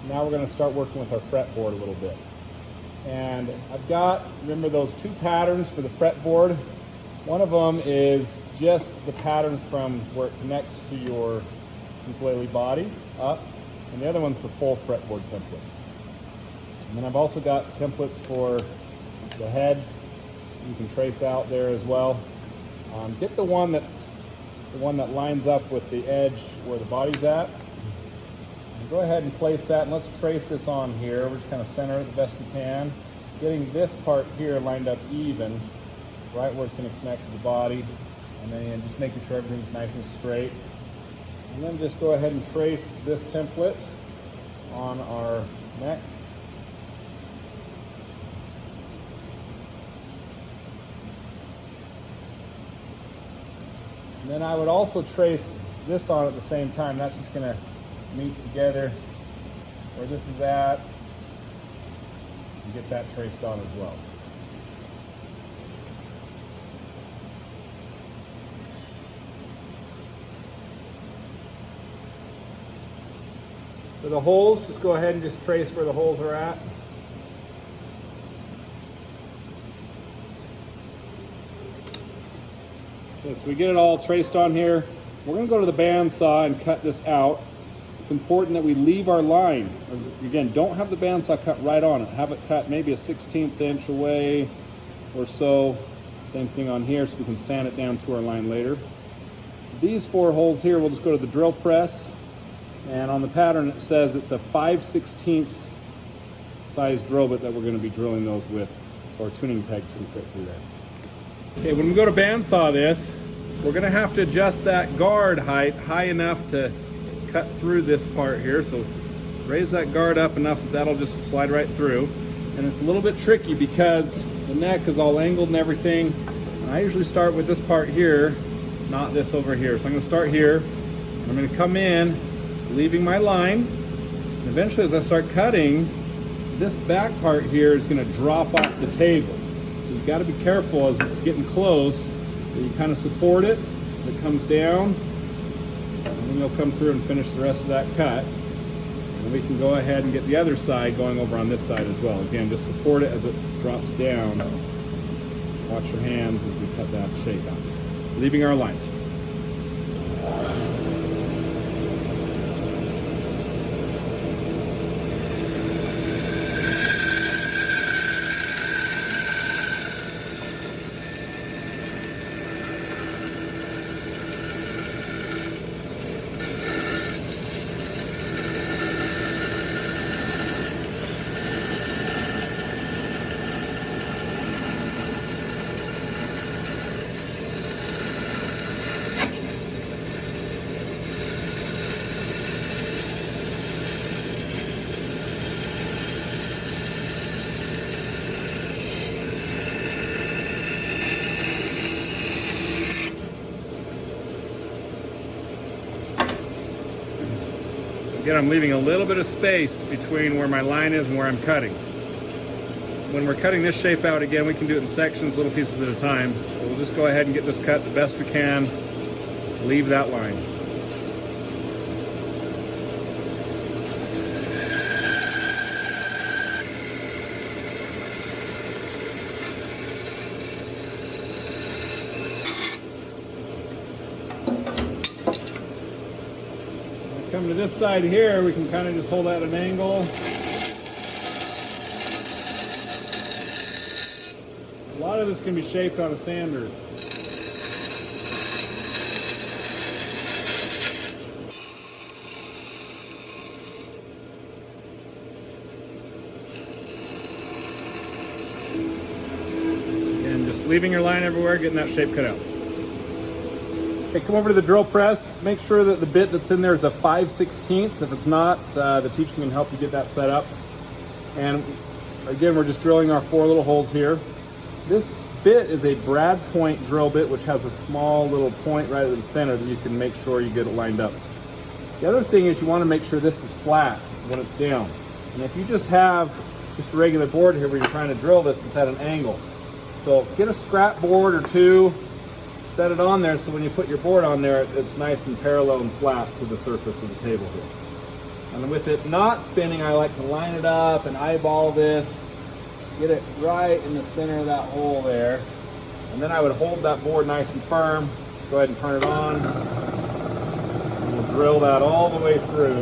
Now we're going to start working with our fretboard a little bit. And I've got, remember those two patterns for the fretboard? One of them is just the pattern from where it connects to your ukulele body up, and the other one's the full fretboard template. And then I've also got templates for the head. You can trace out there as well. Get the one that lines up with the edge where the body's at. And go ahead and place that, and let's trace this on here. We're just kind of center it the best we can. Getting this part here lined up even, right where it's going to connect to the body. And then just making sure everything's nice and straight. And then just go ahead and trace this template on our neck. And then I would also trace this on at the same time. That's just going to meet together where this is at and get that traced on as well. For the holes, just go ahead and just trace where the holes are at. Okay, so we get it all traced on here. We're going to go to the bandsaw and cut this out. It's important that we leave our line. Again, don't have the bandsaw cut right on it. Have it cut maybe a 1/16 inch away or so. Same thing on here, so we can sand it down to our line later. These 4 holes here, we'll just go to the drill press. And on the pattern it says it's a 5/16 size drill bit that we're going to be drilling those with, so our tuning pegs can fit through there. Okay, when we go to bandsaw this, we're going to have to adjust that guard height high enough to cut through this part here. So raise that guard up enough that that'll just slide right through. And it's a little bit tricky because the neck is all angled and everything. And I usually start with this part here, not this over here. So I'm going to start here. I'm going to come in, leaving my line. And eventually as I start cutting, this back part here is going to drop off the table. So you've got to be careful as it's getting close that you kind of support it as it comes down. And then you'll come through and finish the rest of that cut. And we can go ahead and get the other side going over on this side as well. Again, just support it as it drops down. Watch your hands as we cut that shape out. Leaving our line. Again, I'm leaving a little bit of space between where my line is and where I'm cutting. When we're cutting this shape out, again, we can do it in sections, little pieces at a time. So we'll just go ahead and get this cut the best we can. Leave that line. Come to this side here, we can kind of just hold at an angle. A lot of this can be shaped on a sander. Again, just leaving your line everywhere, getting that shape cut out. Okay, come over to the drill press. Make sure that the bit that's in there is a 5/16. If it's not, the teacher can help you get that set up. And again, we're just drilling our 4 little holes here. This bit is a brad point drill bit, which has a small little point right at the center that you can make sure you get it lined up. The other thing is you want to make sure this is flat when it's down. And if you just have just a regular board here where you're trying to drill this, it's at an angle. So get a scrap board or 2, set it on there so when you put your board on there, it's nice and parallel and flat to the surface of the table here. And with it not spinning, I like to line it up and eyeball this, get it right in the center of that hole there. And then I would hold that board nice and firm, go ahead and turn it on. And we'll drill that all the way through.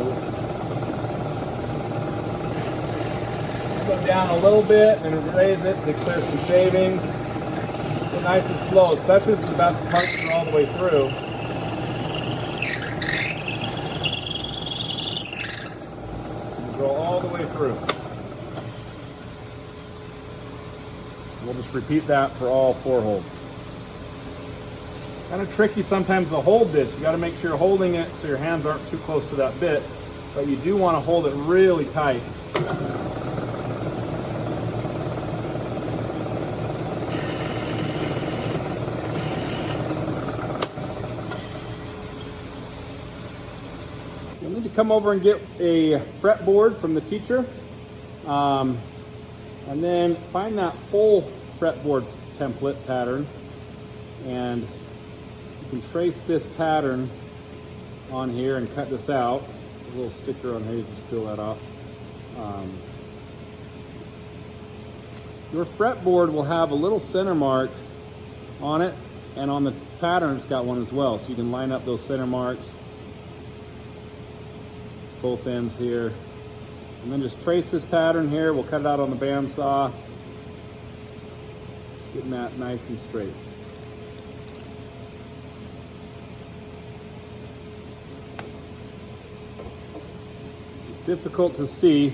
Go down a little bit and raise it to clear some shavings. Get nice and slow, especially as it's about to puncture all the way through. Go all the way through. We'll just repeat that for all 4 holes. Kind of tricky sometimes to hold this. You got to make sure you're holding it so your hands aren't too close to that bit, but you do want to hold it really tight. You'll need to come over and get a fretboard from the teacher, and then find that full fretboard template pattern, and you can trace this pattern on here and cut this out. There's a little sticker on here, you can just peel that off. Your fretboard will have a little center mark on it, and on the pattern it's got one as well, so you can line up those center marks, both ends here, and then just trace this pattern here. We'll cut it out on the bandsaw, getting that nice and straight. It's difficult to see,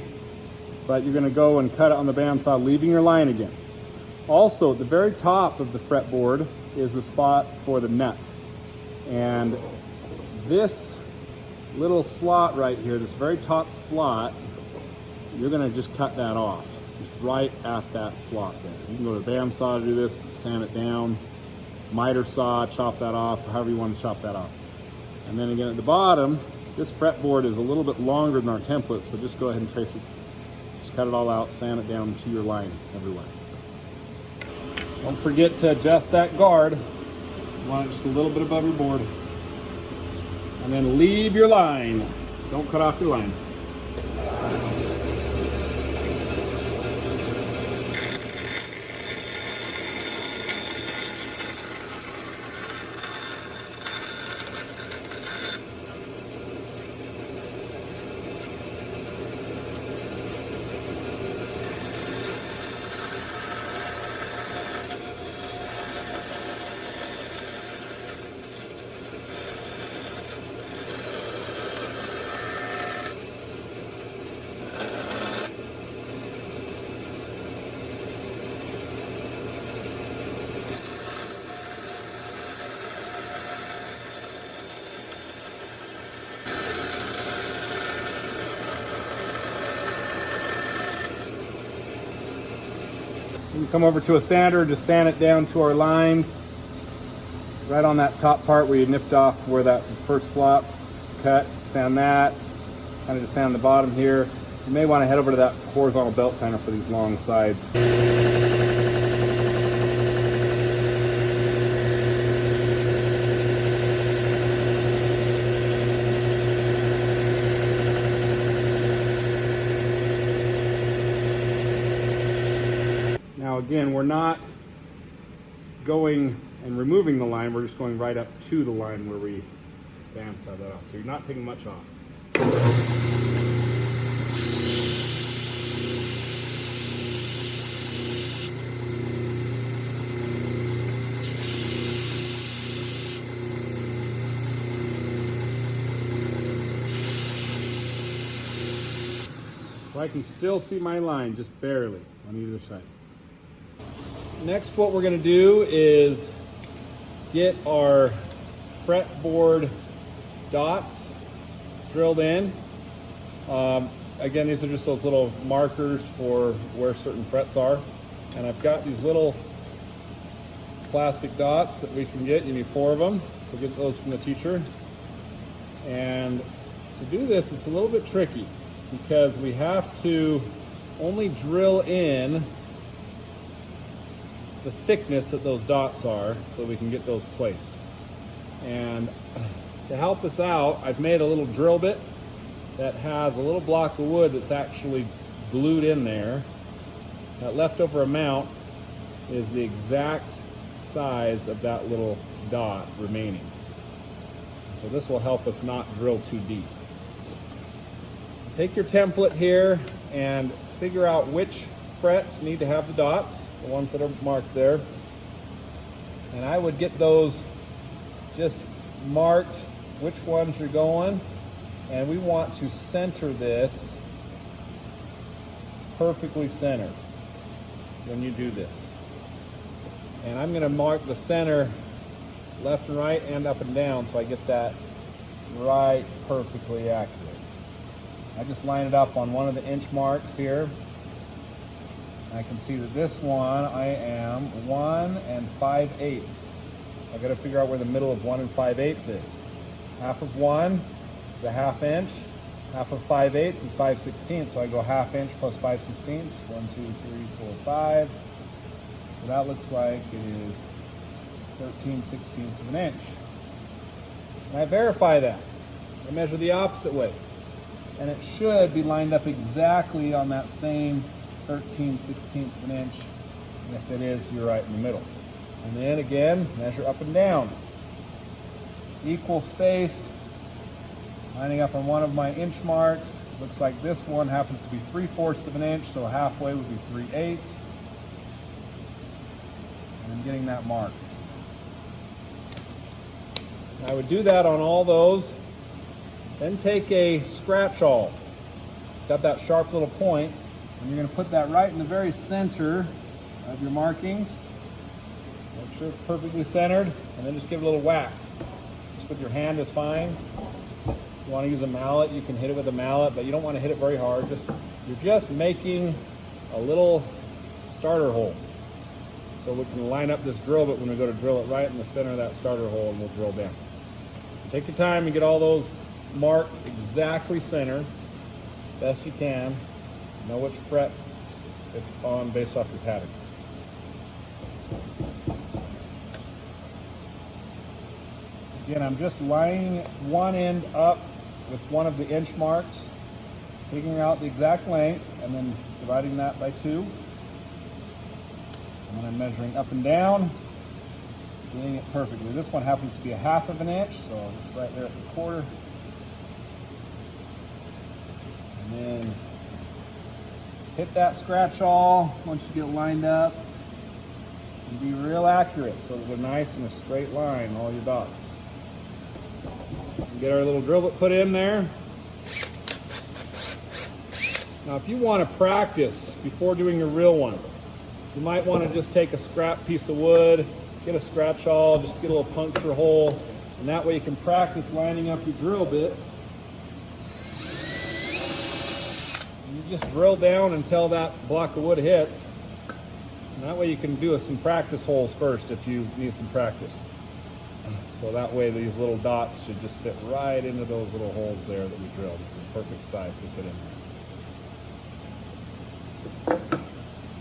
but you're going to go and cut it on the bandsaw, leaving your line again. Also, at the very top of the fretboard is the spot for the nut, and this little slot right here, this very top slot, you're going to just cut that off, just right at that slot there. You can go to the bandsaw to do this, sand it down, miter saw, chop that off, however you want to chop that off. And then again at the bottom, this fretboard is a little bit longer than our template, so just go ahead and trace it, just cut it all out, sand it down to your line everywhere. Don't forget to adjust that guard. You want it just a little bit above your board. And then leave your line. Don't cut off your line. You can come over to a sander, just sand it down to our lines, right on that top part where you nipped off where that first slot cut. Sand that, kind of just sand the bottom here. You may want to head over to that horizontal belt sander for these long sides. Now again, we're not going and removing the line, we're just going right up to the line where we bandsaw that off. So you're not taking much off. So I can still see my line, just barely on either side. Next, what we're going to do is get our fretboard dots drilled in. Again, these are just those little markers for where certain frets are. And I've got these little plastic dots that we can get. You need 4 of them, so get those from the teacher. And to do this, it's a little bit tricky because we have to only drill in the thickness that those dots are so we can get those placed. And to help us out, I've made a little drill bit, that has a little block of wood that's actually glued in there. That leftover amount is the exact size of that little dot remaining. So this will help us not drill too deep. Take your template here and figure out which frets need to have the dots, the ones that are marked there. And I would get those just marked, which ones you're going. And we want to center this perfectly centered when you do this. And I'm going to mark the center left and right and up and down so I get that right perfectly accurate. I just line it up on one of the inch marks here. I can see that this one I am 1 5/8. So I got to figure out where the middle of 1 5/8 is. Half of 1 is a 1/2 inch. Half of 5/8 is 5/16. So I go 1/2 inch plus 5/16. 1, 2, 3, 4, 5. So that looks like it is 13/16 of an inch. And I verify that. I measure the opposite way. And it should be lined up exactly on that same 13/16 of an inch. And if it is, you're right in the middle. And then again, measure up and down. Equal spaced, lining up on one of my inch marks. Looks like this one happens to be 3/4 of an inch, so halfway would be 3/8. And I'm getting that marked. I would do that on all those. Then take a scratch awl. It's got that sharp little point, and you're going to put that right in the very center of your markings. Make sure it's perfectly centered, and then just give it a little whack. Just with your hand is fine. If you want to use a mallet, you can hit it with a mallet, but you don't want to hit it very hard. You're just making a little starter hole. So we can line up this drill bit when we go to drill it right in the center of that starter hole, and we'll drill down. So take your time and get all those marked exactly center, best you can. Know which fret it's on based off your pattern. Again, I'm just lining one end up with one of the inch marks, figuring out the exact length, and then dividing that by 2. And then I'm measuring up and down, doing it perfectly. This one happens to be a 1/2 of an inch, so just right there at the quarter. And then hit that scratch awl once you get lined up, and be real accurate so that they're nice in a straight line, all your dots. And get our little drill bit put in there. Now if you want to practice before doing your real one, you might want to just take a scrap piece of wood, get a scratch awl, just get a little puncture hole, and that way you can practice lining up your drill bit. You just drill down until that block of wood hits. And that way you can do some practice holes first if you need some practice. So that way these little dots should just fit right into those little holes there that we drilled. It's the perfect size to fit in there.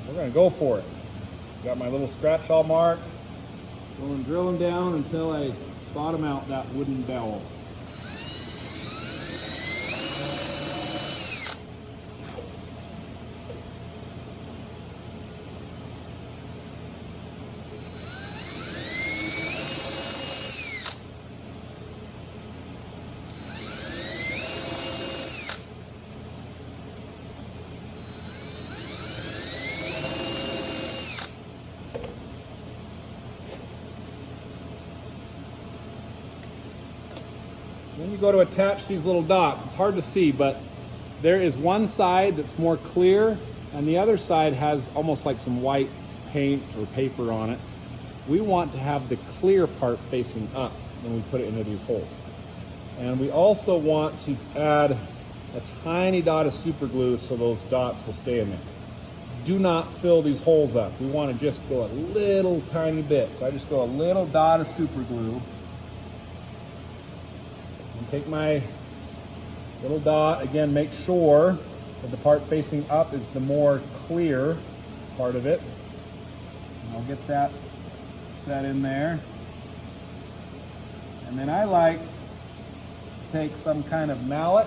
We're going to go for it. Got my little scratch awl mark. Going drilling down until I bottom out that wooden dowel. When you go to attach these little dots, it's hard to see, but there is one side that's more clear and the other side has almost like some white paint or paper on it. We want to have the clear part facing up when we put it into these holes. And we also want to add a tiny dot of super glue so those dots will stay in there. Do not fill these holes up. We want to just go a little tiny bit. So I just go a little dot of super glue. Take my little dot, again, make sure that the part facing up is the more clear part of it. And I'll get that set in there. And then I like to take some kind of mallet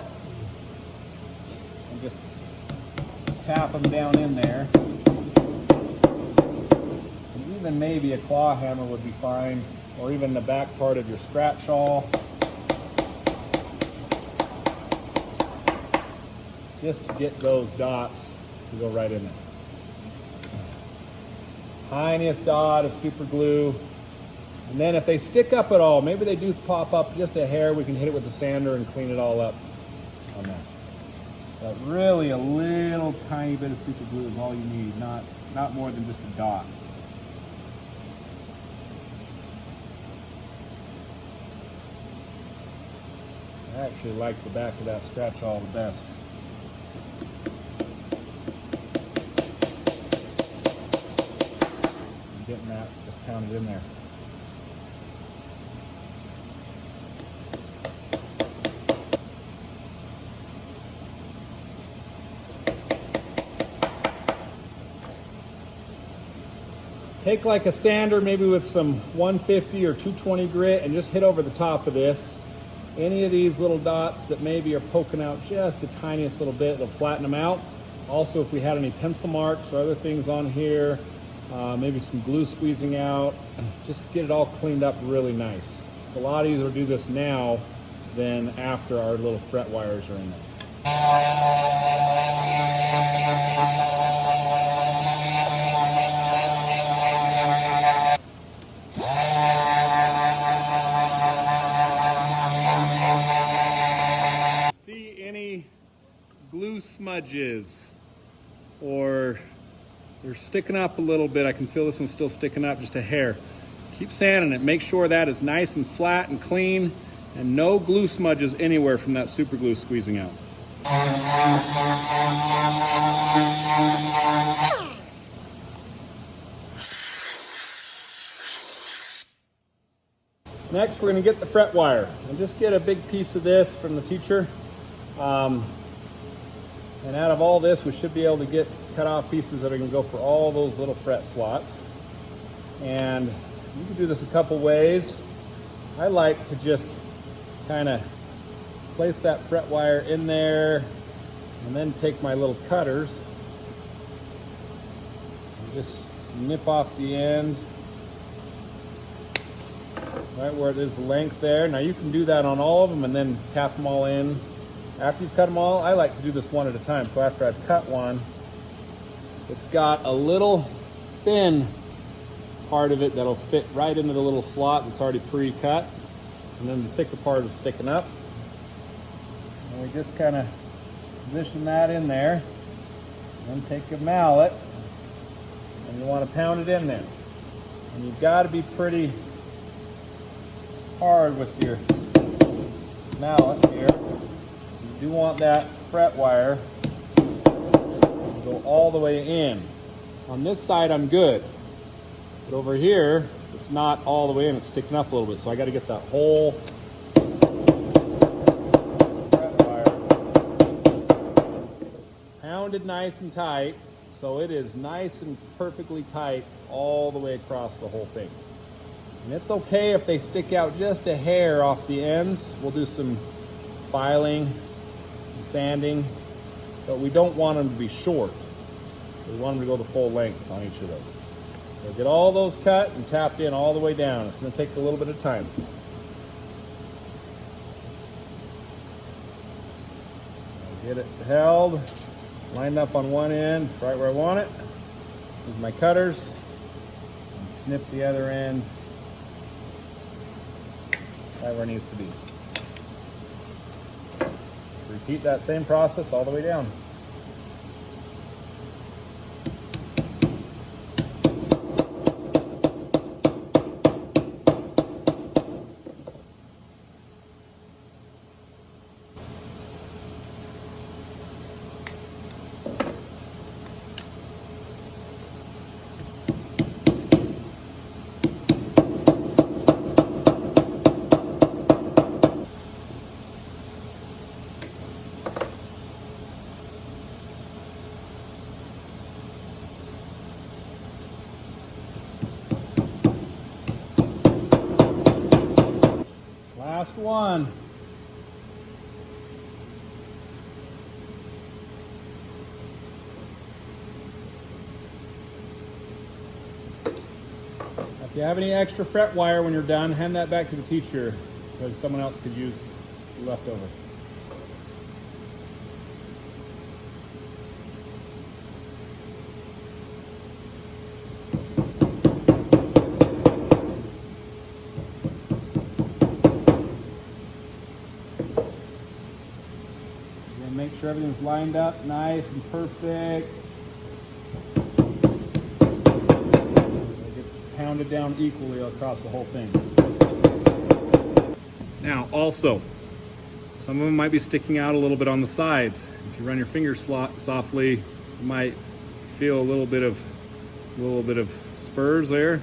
just tap them down in there. And even maybe a claw hammer would be fine, or even the back part of your scratch awl. Just to get those dots to go right in there. Tiniest dot of super glue. And then if they stick up at all, maybe they do pop up just a hair, we can hit it with the sander and clean it all up on that. But really a little tiny bit of super glue is all you need, not more than just a dot. I actually like the back of that scratch awl the best. Getting that, just pound it in there. Take like a sander, maybe with some 150 or 220 grit, and just hit over the top of this. Any of these little dots that maybe are poking out just the tiniest little bit, they'll flatten them out. Also, if we had any pencil marks or other things on here, maybe some glue squeezing out, just get it all cleaned up really nice. It's a lot easier to do this now than after our little fret wires are in there. See any glue smudges, or they're sticking up a little bit? I can feel this one's still sticking up just a hair. Keep sanding it. Make sure that is nice and flat and clean, and no glue smudges anywhere from that super glue squeezing out. Next, we're going to get the fret wire. And just get a big piece of this from the teacher. And out of all this, we should be able to get cut off pieces that are going to go for all those little fret slots. And you can do this a couple ways. I like to just kind of place that fret wire in there and then take my little cutters and just nip off the end right where it is the length there. Now you can do that on all of them and then tap them all in. After you've cut them all, I like to do this one at a time. So after I've cut one, it's got a little thin part of it that'll fit right into the little slot that's already pre-cut, and then the thicker part is sticking up. And we just kind of position that in there, and then take a mallet and you want to pound it in there. And you've got to be pretty hard with your mallet here. You do want that fret wire to go all the way in. On this side I'm good, but over here it's not all the way in, it's sticking up a little bit, so I got to get that whole fret wire pounded nice and tight, so it is nice and perfectly tight all the way across the whole thing. And it's okay if they stick out just a hair off the ends. We'll do some filing and sanding, but we don't want them to be short. We want them to go the full length on each of those. So get all those cut and tapped in all the way down. It's going to take a little bit of time. Get it held, lined up on one end, right where I want it. Use my cutters and snip the other end right where it needs to be. Repeat that same process all the way down. Last one. If you have any extra fret wire when you're done, hand that back to the teacher because someone else could use the leftover. And make sure everything's lined up nice and perfect. Pounded down equally across the whole thing. Now also, some of them might be sticking out a little bit on the sides. If you run your finger softly, you might feel a little bit of spurs there.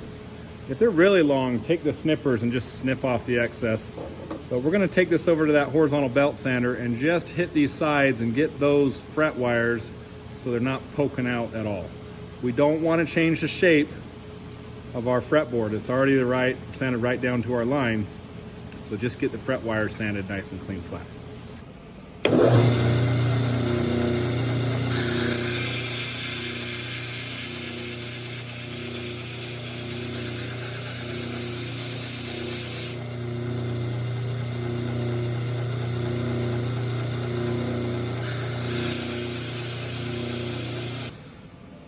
If they're really long, take the snippers and just snip off the excess. But we're gonna take this over to that horizontal belt sander and just hit these sides and get those fret wires so they're not poking out at all. We don't want to change the shape of our fretboard. It's already sanded right down to our line. So just get the fret wire sanded nice and clean flat.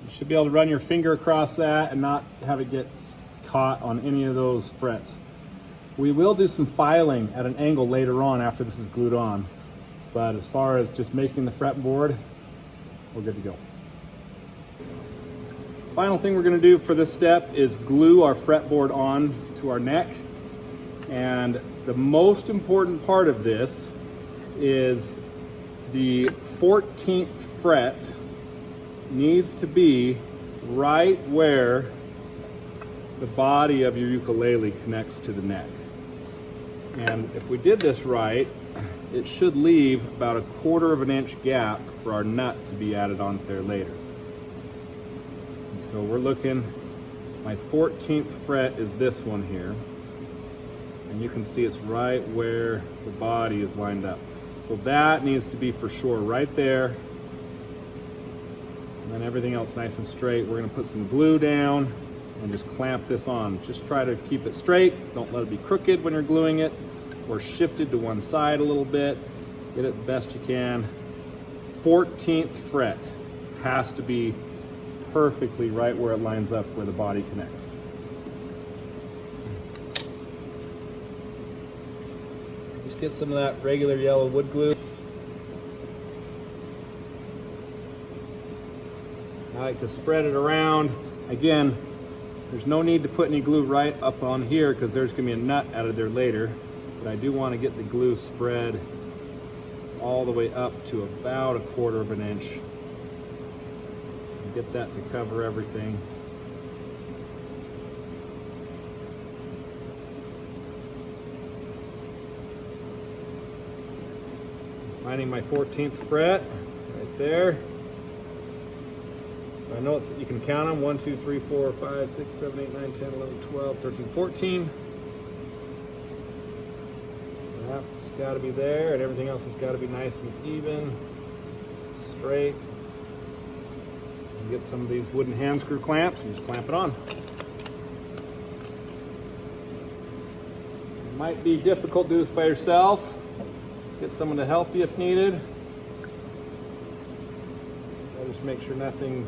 You should be able to run your finger across that and not have it get caught on any of those frets. We will do some filing at an angle later on after this is glued on, but as far as just making the fretboard, we're good to go. Final thing we're going to do for this step is glue our fretboard on to our neck, and the most important part of this is the 14th fret needs to be right where the body of your ukulele connects to the neck. And if we did this right, it should leave about 1/4 of an inch gap for our nut to be added on there later. And so we're looking, my 14th fret is this one here. And you can see it's right where the body is lined up. So that needs to be for sure right there. And then everything else nice and straight. We're gonna put some glue down and just clamp this on. Just try to keep it straight. Don't let it be crooked when you're gluing it, or shifted to one side a little bit. Get it the best you can. 14th fret has to be perfectly right where it lines up where the body connects. Just get some of that regular yellow wood glue. I like to spread it around. Again, there's no need to put any glue right up on here because there's going to be a nut added there later. But I do want to get the glue spread all the way up to about 1/4 of an inch. And get that to cover everything. Finding my 14th fret right there. I know it's, you can count them, 1, 2, 3, 4, 5, 6, 7, 8, 9, 10, 11, 12, 13, 14. Yep, it's got to be there, and everything else has got to be nice and even, straight. And get some of these wooden hand screw clamps and just clamp it on. It might be difficult to do this by yourself. Get someone to help you if needed. I'll just make sure nothing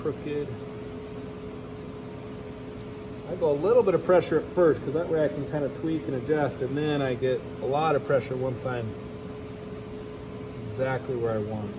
crooked. I go a little bit of pressure at first because that way I can kind of tweak and adjust, and then I get a lot of pressure once I'm exactly where I want it.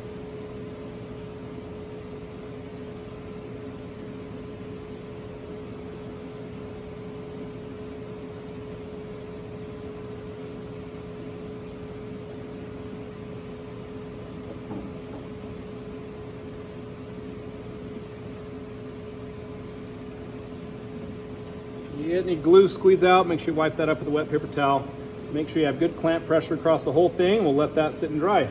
You get any glue squeeze out, make sure you wipe that up with a wet paper towel. Make sure you have good clamp pressure across the whole thing. We'll let that sit and dry.